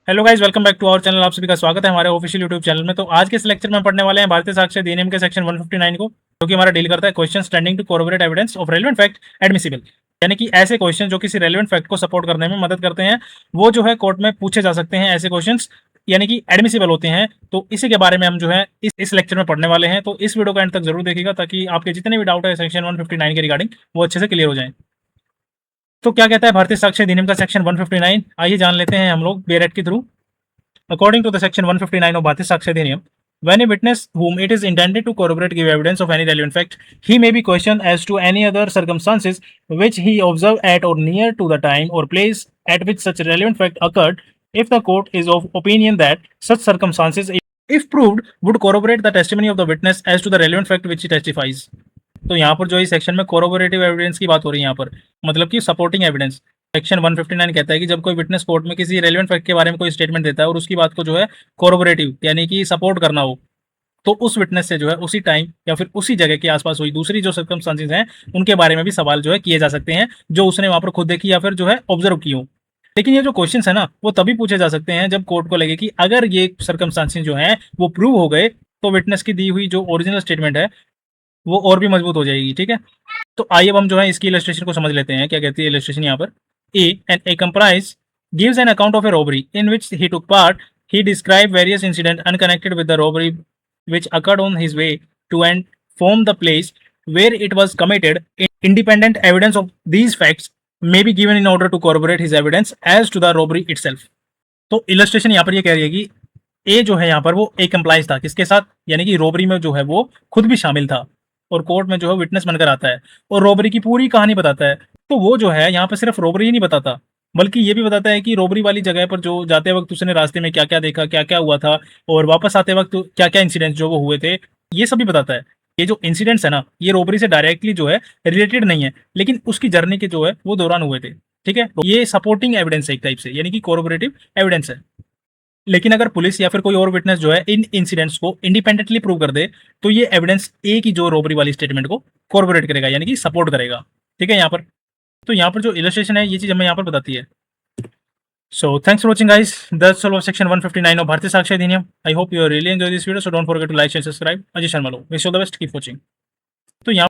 Hello guys, welcome back to our channel. आप सभी का स्वागत है हमारे ऑफिशियल यूट्यूब चैनल में। तो आज के इस लेक्चर में पढ़ने वाले हैं भारतीय साक्ष्य अधिनियम के सेक्शन 159 को, जो कि हमारा डील करता है question tending to corroborate evidence of relevant fact admissible, यानी कि ऐसे क्वेश्चन जो किसी रेलेवेंट फैक्ट को सपोर्ट करने में मदद करते हैं, वो जो है कोर्ट में पूछे जा सकते हैं। ऐसे क्वेश्चन यानी कि एडमिसिबल होते हैं। तो इसी के बारे में हम जो है इस लेक्चर में पढ़ने वाले हैं। तो इस वीडियो को एंड तक जरूर देखिएगा, ताकि आपके जितने भी डाउट है सेक्शन 159 के रिगार्डिंग वो अच्छे से क्लियर हो जाए। तो क्या कहता है भारतीय साक्ष्य अधिनियम का सेक्शन 159, आइए जान लेते हैं हम लोग बेरेट के through. According to the section 159 of Bharatiya Sakshya Adhiniyam, when a witness whom it is intended to corroborate give evidence of any relevant fact, he may be questioned as to any other circumstances which he observed at or near to the time or place at which such relevant fact occurred, if the court is of opinion that such circumstances, if proved, would corroborate the testimony of the witness as to the relevant fact which he testifies। तो यहाँ पर जो इस section में कोरोबोरेटिव evidence की बात हो रही है, यहाँ पर मतलब कि सपोर्टिंग एविडेंस। सेक्शन 159 कहता है कि जब कोई विटनेस कोर्ट में किसी रेलेवेंट फैक्ट के बारे में कोई स्टेटमेंट देता है और उसकी बात को जो है कोरोबोरेटिव यानी कि सपोर्ट करना हो, तो उस विटनेस से जो है उसी टाइम या फिर उसी जगह के आसपास हुई दूसरी जो सर्कमस्टांसेस हैं उनके बारे में भी सवाल जो है किए जा सकते हैं, जो उसने वहां पर खुद देखी या फिर जो है ऑब्जर्व की हो। लेकिन ये जो क्वेश्चन है ना, वो तभी पूछे जा सकते हैं जब कोर्ट को लगे कि अगर ये सर्कमस्टांसेस जो हैं वो प्रूव हो गए, तो विटनेस की दी हुई जो ओरिजिनल स्टेटमेंट है वो और भी मजबूत हो जाएगी। ठीक है, तो आइए अब हम जो है इसकी इलस्ट्रेशन को समझ लेते हैं। क्या कहती है इलस्ट्रेशन यहाँ पर? ए comprise gives an account of a robbery in which he took part. He described various incidents unconnected with the robbery which occurred on his way to and from the place where it was committed. Independent evidence of these facts may be given in order to corroborate his evidence as to the robbery itself। तो illustration यहाँ पर ये कह रही है कि ए जो है यहाँ पर वो ए कंप्लाइज था किसके साथ, यानी कि रॉबरी में जो है वो खुद भी शामिल था और कोर्ट में जो है विटनेस बनकर आता है और रॉबरी की पूरी कहानी बताता है। तो वो जो है यहाँ पर सिर्फ रॉबरी ही नहीं बताता, बल्कि ये भी बताता है कि रॉबरी वाली जगह पर जो जाते वक्त उसने रास्ते में क्या क्या देखा, क्या क्या हुआ था, और वापस आते वक्त क्या क्या इंसिडेंट्स जो वो हुए थे, ये सब भी बताता है। ये जो इंसिडेंट्स है ना, ये रॉबरी से डायरेक्टली जो है रिलेटेड नहीं है, लेकिन उसकी जर्नी के जो है वो दौरान हुए थे। ठीक है, ये सपोर्टिंग एविडेंस है एक टाइप से, यानी कि कोरोबोरेटिव एविडेंस है। लेकिन अगर पुलिस या फिर कोई और विटनेस जो है इन इंसिडेंट्स को इंडिपेंडेंटली प्रूव कर दे, तो ये एविडेंस ए की जो रॉबरी वाली स्टेटमेंट को कोरबोरेट करेगा, यानी कि सपोर्ट करेगा। ठीक है, यहाँ पर तो यहाँ पर जो इलस्ट्रेशन है ये चीज हमें यहाँ पर बताती है। So thanks for watching guys, that's all of section 159 ऑफ भारतीय साक्ष्य अधिनियम। I hope you really enjoy this video, so don't forget to like and subscribe. Ajay Sharma लो, wish all the best, keep watching. तो यहाँ